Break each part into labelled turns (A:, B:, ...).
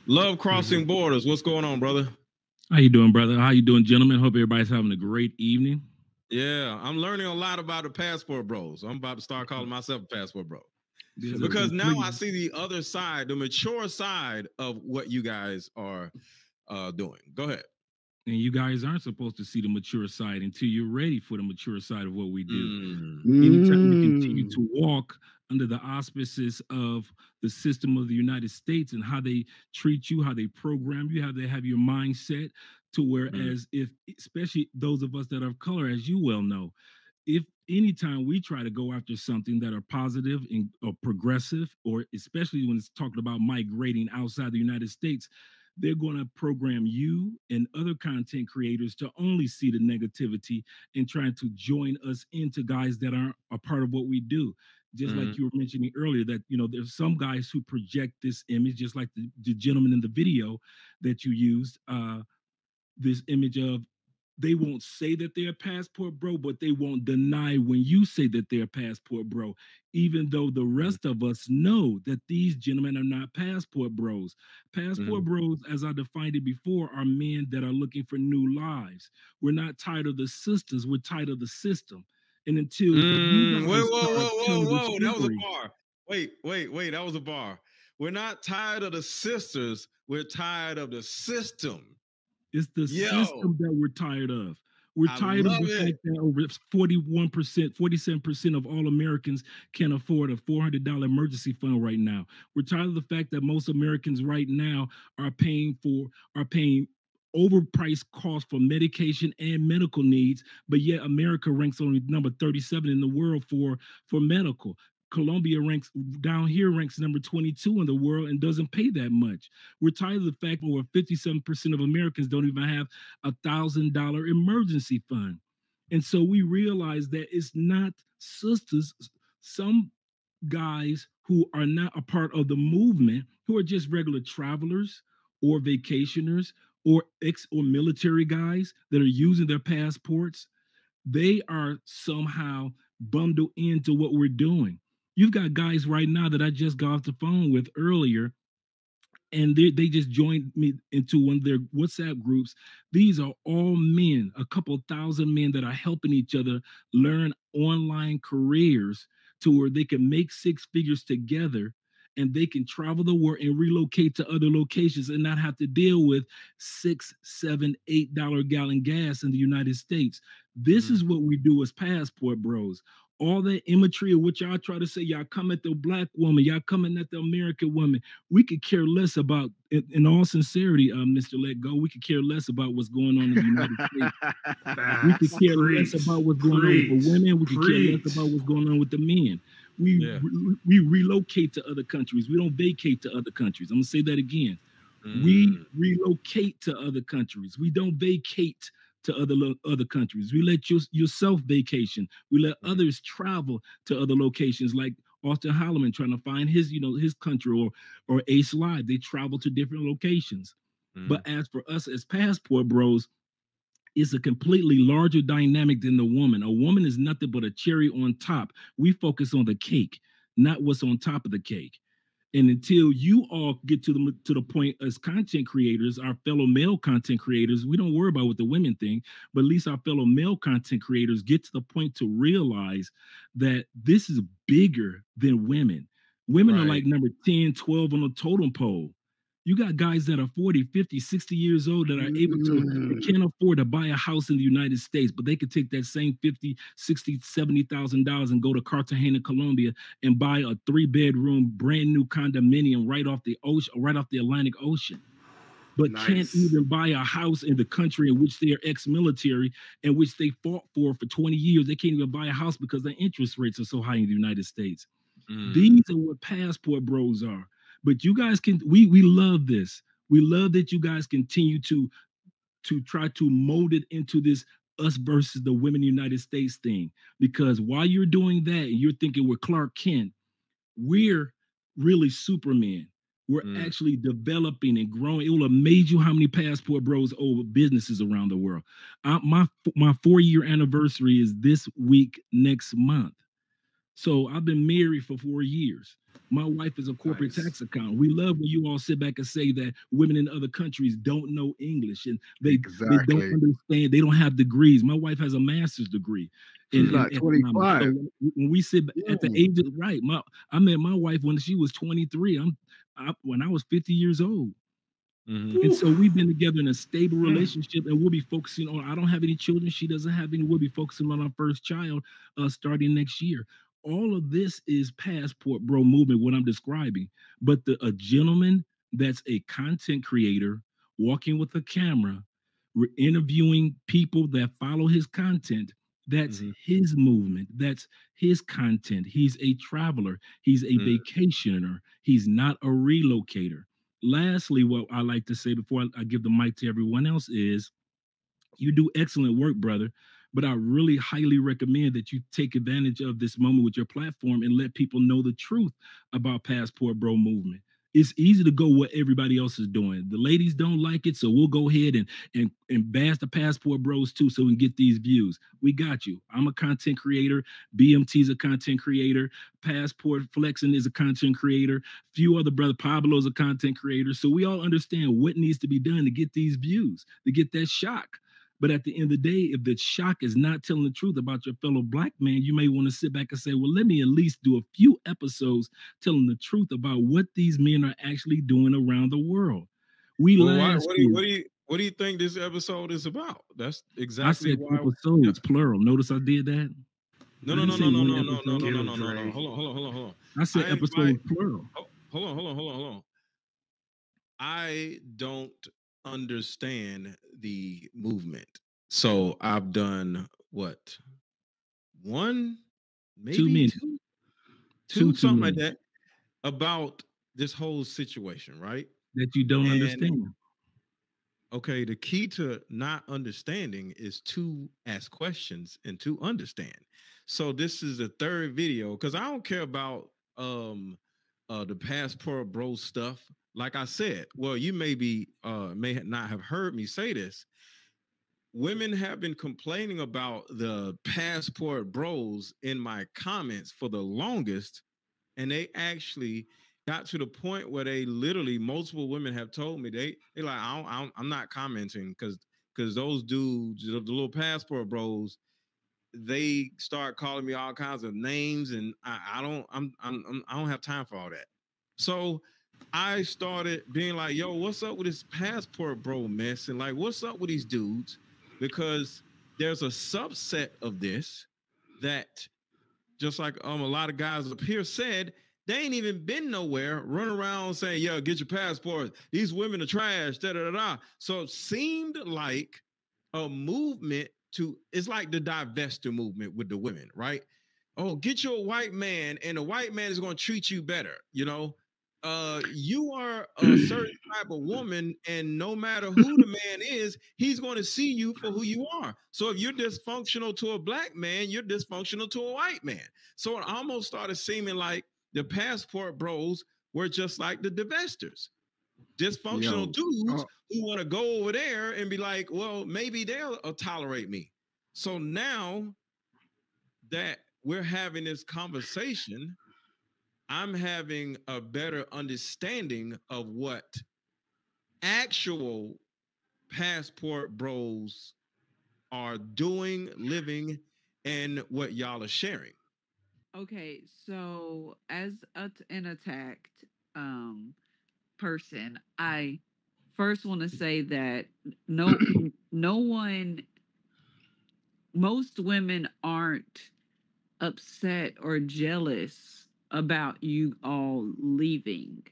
A: Love crossing borders. What's going on, brother?
B: How you doing, brother? How you doing, gentlemen? Hope everybody's having a great evening.
A: Yeah, I'm learning a lot about the passport bros. I'm about to start calling myself a passport bro because now I see the other side, the mature side of what you guys are doing. Go ahead.
B: And you guys aren't supposed to see the mature side until you're ready for the mature side of what we do.
A: Mm.
B: Anytime you continue to walk under the auspices of the system of the United States and how they treat you, how they program you, how they have your mindset to whereas if especially those of us that are of color, as you well know, if anytime we try to go after something that are positive and or progressive, or especially when it's talking about migrating outside the United States, they're going to program you and other content creators to only see the negativity and trying to join us into guys that aren't a part of what we do. Just like you were mentioning earlier, that there's some guys who project this image, just like the gentleman in the video that you used, this image of they won't say that they're a passport bro, but they won't deny when you say that they're a passport bro, even though the rest of us know that these gentlemen are not passport bros. Passport bros, as I defined it before, are men that are looking for new lives. We're not tired of the sisters, we're tired of the system. And until you
A: Whoa,
B: guys start telling the
A: whoa. That was a
B: story,
A: bar. Wait. That was a bar. We're not tired of the sisters. We're tired of the system.
B: it's the system that we're tired of. We're tired of the fact that over 41%, 47% of all Americans can afford a $400 emergency fund right now. We're tired of the fact that most Americans right now are paying overpriced costs for medication and medical needs, but yet America ranks only number 37 in the world for medical. Colombia ranks down here ranks number 22 in the world and doesn't pay that much. We're tired of the fact that over 57% of Americans don't even have $1,000 emergency fund. And so we realize that it's not sisters. Some guys who are not a part of the movement, who are just regular travelers or vacationers or ex or military guys that are using their passports, they are somehow bundled into what we're doing. You've got guys right now that I just got off the phone with earlier, and they just joined me into one of their WhatsApp groups. These are all men, a couple thousand men that are helping each other learn online careers to where they can make six figures together and they can travel the world and relocate to other locations and not have to deal with $6, $7, $8 gallon gas in the United States. This is what we do as passport bros. All that imagery of what y'all try to say, y'all come at the black woman, y'all coming at the American woman. We could care less about, in all sincerity, Mr. Let Go, we could care less about what's going on in the United States. We could care less about what's going on with the women. We could care less about what's going on with the men. We relocate to other countries. We don't vacate to other countries. I'm gonna say that again. We relocate to other countries. We don't vacate to other countries. We let yourself vacation. We let others travel to other locations, like Austin Holloman trying to find his country, or Ace Live. They travel to different locations. But as for us as passport bros, it's a completely larger dynamic than the woman. A woman is nothing but a cherry on top. We focus on the cake, not what's on top of the cake. And until you all get to the point as content creators, our fellow male content creators, we don't worry about what the women think, but at least our fellow male content creators get to the point to realize that this is bigger than women. Women are like number 10, 12 on the totem pole. You got guys that are 40, 50, 60 years old that are able to, they can't afford to buy a house in the United States, but they could take that same 50, 60, $70,000 and go to Cartagena, Colombia and buy a 3-bedroom brand new condominium right off the ocean, right off the Atlantic Ocean. But can't even buy a house in the country in which they are ex-military, in which they fought for 20 years. They can't even buy a house because the interest rates are so high in the United States. These are what passport bros are. But you guys we love this. We love that you guys continue to try to mold it into this us versus the women in the United States thing. Because while you're doing that and you're thinking we're Clark Kent, we're really Superman. We're actually developing and growing. It will amaze you how many passport bros own businesses around the world. My 4-year anniversary is this week next month. So I've been married for 4 years. My wife is a corporate
A: Nice.
B: tax accountant. We love when you all sit back and say that women in other countries don't know English and they don't
C: Exactly.
B: understand. They don't have degrees. My wife has a master's degree
C: She's
B: in
C: not
B: economics. So
C: 25.
B: when we sit at the
C: Ooh.
B: age of right, I met my wife when she was 23. When I was 50 years old.
A: Mm-hmm.
B: And so
C: Oof.
B: we've been together in a stable
C: Mm.
B: relationship, and we'll be focusing on. I don't have any children; she doesn't have any. We'll be focusing on our first child starting next year. All of this is passport bro movement. What I'm describing, but a gentleman that's a content creator walking with a camera, interviewing people that follow his content. That's
A: Mm-hmm.
B: his movement. That's his content. He's a traveler. He's a vacationer. He's not a relocator. Lastly, what I like to say before I give the mic to everyone else is you do excellent work, brother. But I really highly recommend that you take advantage of this moment with your platform and let people know the truth about Passport Bro movement. It's easy to go what everybody else is doing. The ladies don't like it, so we'll go ahead and bash the Passport Bros too, so we can get these views. We got you. I'm a content creator. BMT's a content creator. Passport Flexing is a content creator. Few other brother Pablo's a content creator. So we all understand what needs to be done to get these views, to get that shock. But at the end of the day, if the shock is not telling the truth about your fellow black man, you may want to sit back and say, well, let me at least do a few episodes telling the truth about what these men are actually doing around the world. We
A: Well, why?
B: last year,
A: What do you think this episode is about? That's
B: I
A: exactly
B: said
A: why. Yeah.
B: episodes, plural. Notice I did that.
A: No,
B: I
A: no,
B: didn't
A: no,
B: say
A: no, no,
B: one
A: no, no, no,
B: episode.
A: no,
C: Get
A: no,
C: him,
A: no, no, no.
C: Dre.
A: Hold on, hold on, hold on, hold on.
B: I said
A: I invite.
B: episodes, plural.
A: Hold on, hold on, hold on, hold on. I don't understand the movement, so I've done what, one,
B: Too
A: maybe
B: many.
A: two,
B: Too
A: something like
B: many
A: that, about this whole situation, right?
B: that you don't
A: And
B: understand.
A: okay, the key to not understanding is to ask questions and to understand. So this is the third video because I don't care about the passport bro stuff. Like I said, well, you may not have heard me say this. Women have been complaining about the passport bros in my comments for the longest, and they actually got to the point where they literally multiple women have told me they like I'm not commenting because those dudes, the little passport bros, they start calling me all kinds of names, and I don't I don't have time for all that. So I started being like, yo, what's up with this passport bro mess, and like what's up with these dudes, because there's a subset of this that, just like a lot of guys up here said, they ain't even been nowhere, run around saying, yo, get your passports. These women are trash, da da da da. So it seemed like a movement to, it's like the divester movement with the women, right? Oh, get you a white man, and the white man is going to treat you better, you know? You are a certain type of woman, and no matter who the man is, he's going to see you for who you are. So if you're dysfunctional to a black man, you're dysfunctional to a white man. So it almost started seeming like the passport bros were just like the divestors, dysfunctional
C: Yo.
A: dudes
C: Oh,
A: who want to go over there and be like, well, maybe they'll tolerate me. So now that we're having this conversation, I'm having a better understanding of what actual passport bros are doing, living, and what y'all are sharing.
D: Okay, so as an attacked um person, I first want to say that no no one most women aren't upset or jealous about you all leaving.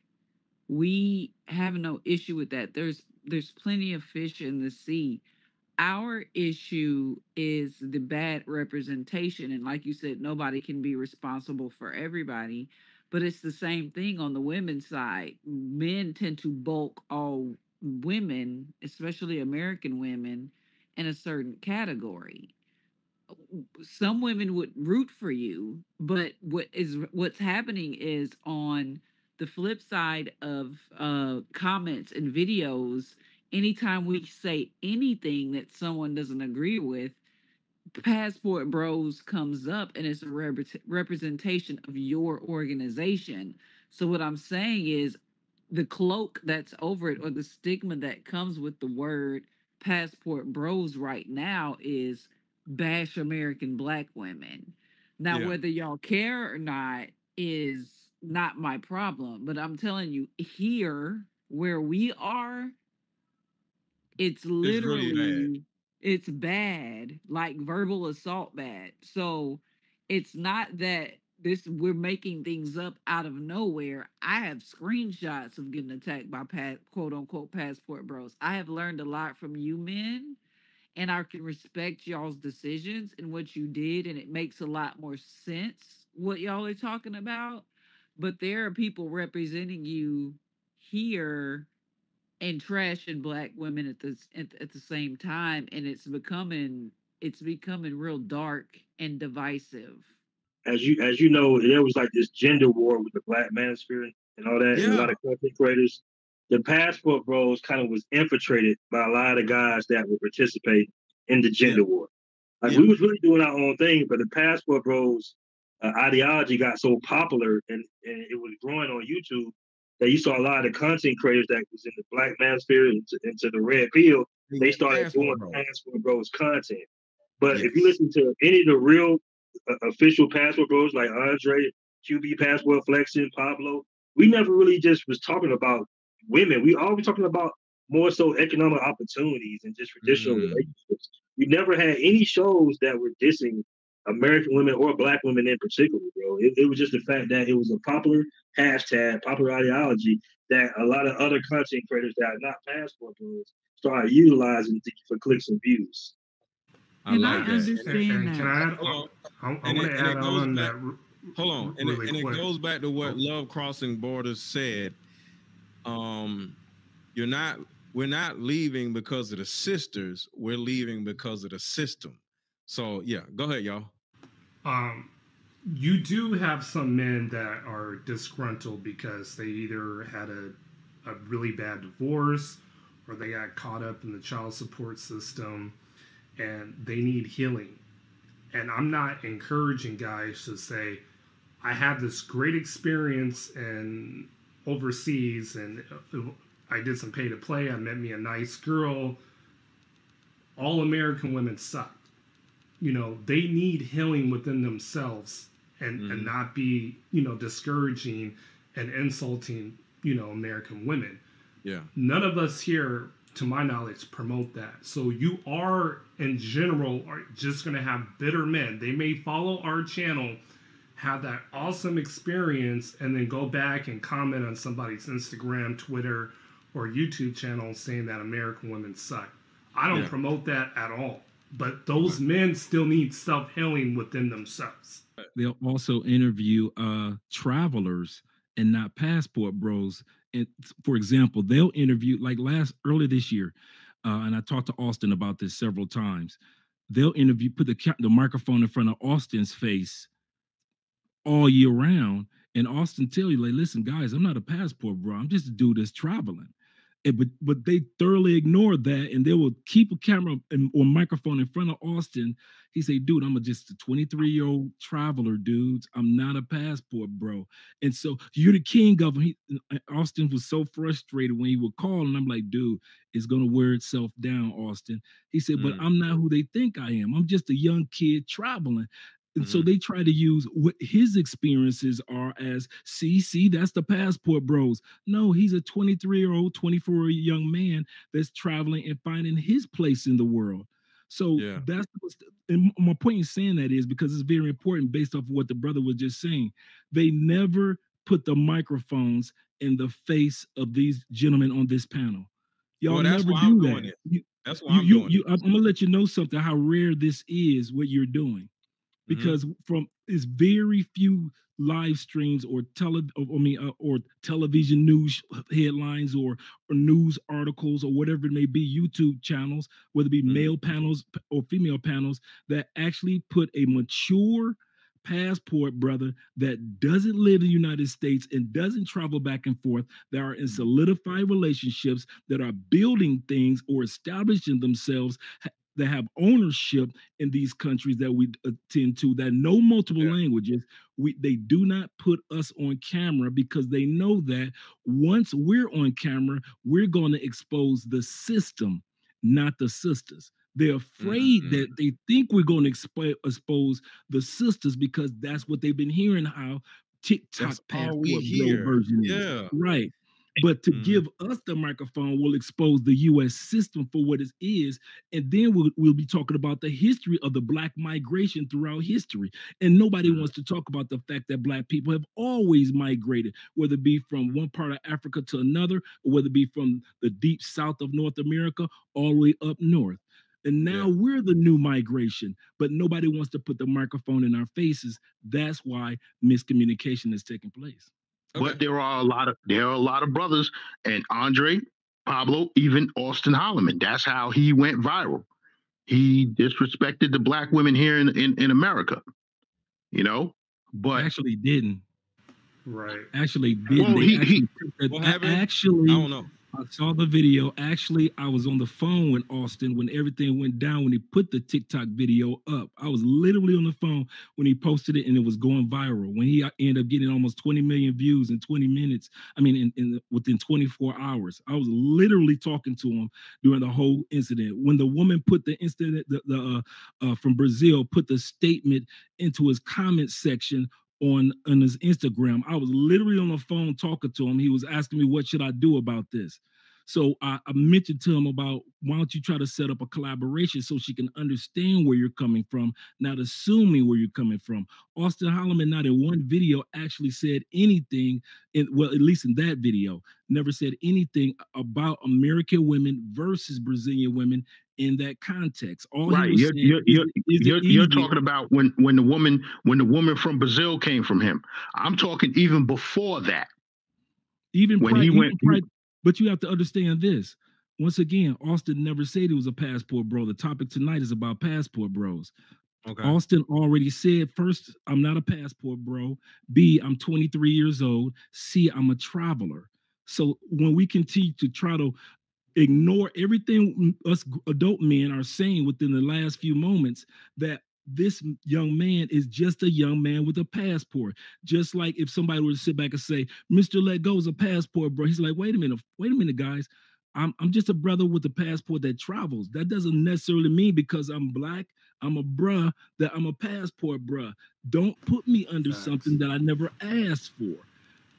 D: We have no issue with that. There's plenty of fish in the sea. Our issue is the bad representation, and like you said, nobody can be responsible for everybody, but it's the same thing on the women's side. Men tend to bulk all women, especially American women, in a certain category. Some women would root for you, but what's happening is on the flip side of comments and videos, anytime we say anything that someone doesn't agree with, passport bros comes up and it's a representation of your organization. So what I'm saying is the cloak that's over it, or the stigma that comes with the word passport bros right now, is bash American black women. Now,
A: Yeah.
D: whether y'all care or not is not my problem. But I'm telling you, here where we are, it's
A: It's really bad.
D: literally, it's bad, like verbal assault bad. So it's not that this we're making things up out of nowhere. I have screenshots of getting attacked by quote unquote passport bros. I have learned a lot from you men, and I can respect y'all's decisions and what you did, and it makes a lot more sense what y'all are talking about. But there are people representing you here and trashing black women at the same time, and it's becoming real dark and divisive.
C: As you know, there was like this gender war with the black manosphere and all that, and a
A: Yeah.
C: lot of content creators. The passport bros kind of was infiltrated by a lot of guys that would participate in the
A: Yeah.
C: gender war. Like
A: Yeah.
C: we was really doing our own thing, but the passport bros ideology got so popular and it was growing on YouTube that you saw a lot of the content creators that was in the black manosphere into the red pill. They
A: Yeah.
C: started doing
A: Passport bros.
C: passport bros content. But if you
A: Yes.
C: listen to any of the real official passport bros like Andre, QB Passport Flexing, Pablo, we never really just was talking about women. We always talking about more so economic opportunities and just traditional relationships. We never had any shows that were dissing American women or black women in particular, bro. It was just the fact that it was a popular hashtag, popular ideology that a lot of other content creators that are not passport bros started utilizing for clicks and views.
A: I
D: And I
A: like that.
D: understand
E: And can
D: that.
E: I add?
A: Hold on.
E: I want to add
A: it goes
E: on
A: back.
E: that
A: Hold on. And
E: really
A: it
E: quick.
A: goes back to what
E: Oh.
A: Love Crossing Borders said. You're not. We're not leaving because of the sisters. We're leaving because of the system. So yeah, go ahead, y'all.
E: You do have some men that are disgruntled because they either had a really bad divorce or they got caught up in the child support system and they need healing. And I'm not encouraging guys to say, I had this great experience in overseas and I did some pay to play. I met me a nice girl. All American women suck. You know, they need healing within themselves and not be, discouraging and insulting, American women.
A: Yeah.
E: None of us here, to my knowledge, promote that. So you are, in general, are just going to have bitter men. They may follow our channel, have that awesome experience, and then go back and comment on somebody's Instagram, Twitter, or YouTube channel saying that American women suck. I don't promote that at all. But those men still need self-healing within themselves.
B: They'll also interview travelers and not passport bros. And for example, they'll interview like earlier this year, and I talked to Austin about this several times. They'll interview, put the microphone in front of Austin's face all year round, and Austin tell you, like, listen, guys, I'm not a passport bro. I'm just a dude that's traveling. But they thoroughly ignored that, and they will keep a camera or microphone in front of Austin. He say, dude, I'm just a 23-year-old traveler, dudes. I'm not a passport, bro. And so you're the king of him. Austin was so frustrated when he would call, and I'm like, dude, it's going to wear itself down, Austin. He said, but I'm not who they think I am. I'm just a young kid traveling. And so they try to use what his experiences are as, see, that's the passport bros. No, he's a 23-year-old, 24-year-old young man that's traveling and finding his place in the world. So that's and my point in saying that is because it's very important based off of what the brother was just saying. They never put the microphones in the face of these gentlemen on this panel. Y'all never do that.
A: That's why I'm doing it.
B: I'm gonna let you know something, how rare this is, what you're doing. Because from it's very few live streams or television news headlines or news articles or whatever it may be, YouTube channels, whether it be male panels or female panels, that actually put a mature passport brother that doesn't live in the United States and doesn't travel back and forth, that are in solidified relationships, that are building things or establishing themselves that have ownership in these countries that we attend to that know multiple languages, they do not put us on camera because they know that once we're on camera, we're going to expose the system, not the sisters. They're afraid that they think we're going to expose the sisters because that's what they've been hearing how TikTok passport bro version is. Right. But to give us the microphone will expose the U.S. system for what it is. And then we'll be talking about the history of the Black migration throughout history. And nobody wants to talk about the fact that Black people have always migrated, whether it be from one part of Africa to another, or whether it be from the deep south of North America all the way up north. And now we're the new migration, but nobody wants to put the microphone in our faces. That's why miscommunication is taking place.
F: Okay. But there are a lot of brothers, and Andre, Pablo, even Austin Holloman. That's how he went viral. He disrespected the Black women here in America, you know. But
B: actually didn't.
E: Right.
B: Actually didn't.
A: Well, actually, I don't know.
B: I saw the video. Actually, I was on the phone with Austin when everything went down, when he put the TikTok video up. I was literally on the phone when he posted it and it was going viral. When he ended up getting almost 20 million views in 20 minutes, I mean, within 24 hours. I was literally talking to him during the whole incident. When the woman put the incident, from Brazil, put the statement into his comment section on his Instagram, I was literally on the phone talking to him. He was asking me, what should I do about this? So I mentioned to him about, why don't you try to set up a collaboration so she can understand where you're coming from, not assuming where you're coming from. Austin Holloman, not in one video, actually said anything, well, at least in that video, never said anything about American women versus Brazilian women in that context. All right,
F: you're talking about when the woman from Brazil came from him. I'm talking even before that.
B: Even when he went. But you have to understand this. Once again, Austin never said he was a passport bro. The topic tonight is about passport bros. Okay. Austin already said, first, I'm not a passport bro. B, I'm 23 years old. C, I'm a traveler. So when we continue to try to ignore everything us adult men are saying within the last few moments, that this young man is just a young man with a passport. Just like if somebody were to sit back and say, Mr. Let Go is a passport, bro. He's like, wait a minute, guys. I'm just a brother with a passport that travels. That doesn't necessarily mean because I'm Black, I'm a bruh, that I'm a passport bruh. Don't put me under something that I never asked for.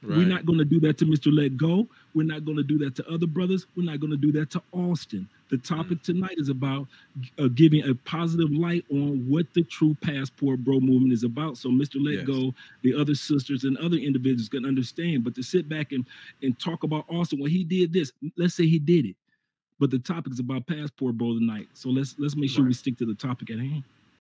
B: Right. We're not going to do that to Mr. Let Go. We're not going to do that to other brothers. We're not going to do that to Austin. The topic tonight is about giving a positive light on what the true passport bro movement is about. So Mr. Let Go, the other sisters and other individuals can understand. But to sit back and talk about Austin, well, he did this. Let's say he did it. But the topic is about passport bro tonight. So let's make sure we stick to the topic at hand.